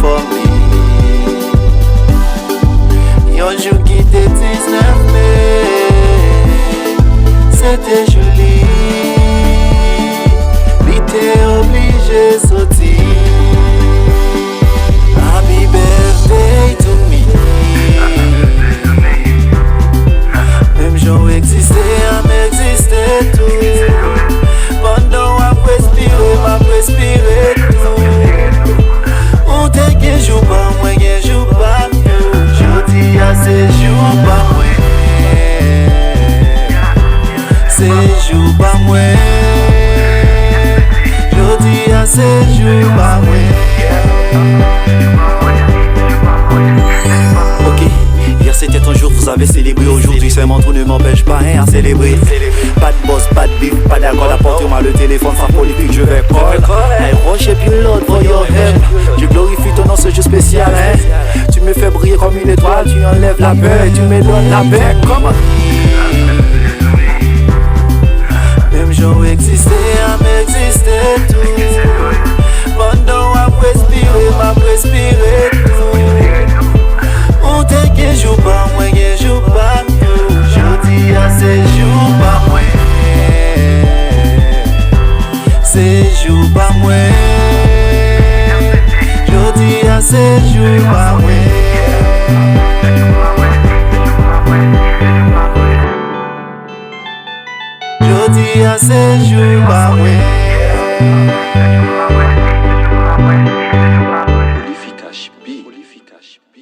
for me. Yon jour qui était 19 mai, c'était joli. L'était obligé sortir. Happy birthday to me. Même jour existait, m'existait tout. Pendant à respirer tout. On te gen jou pa mwen, gen jou pa mwen. Jodi a se jou pa mwen. Se jou pa mwen. Jodi a se jou pa mwen. Ok, hier c'était ton jour, vous avez célébré. Aujourd'hui c'est mon tour, ne m'empêche pas à célébrer. Pas de boss, pas de bif, pas d'alcool. Apportez-moi le téléphone, sans politique, je vais call. Hey, rush et puis l'autre for your help. Je glorifie ton nom, ce jeu spécial, hein. Tu me fais briller comme une étoile, tu enlèves la peur et tu me donnes la paix. Comment? Même jour existait, m'existait tout. Pendant à respirer tout. On te gen jou pa mwen, gen jou pa mwen. Jodi a se jou pa mwen. Se jou pa mwen. Jodi a se jou pa mwen. Jodi a se jou pa mwen. Olificache B.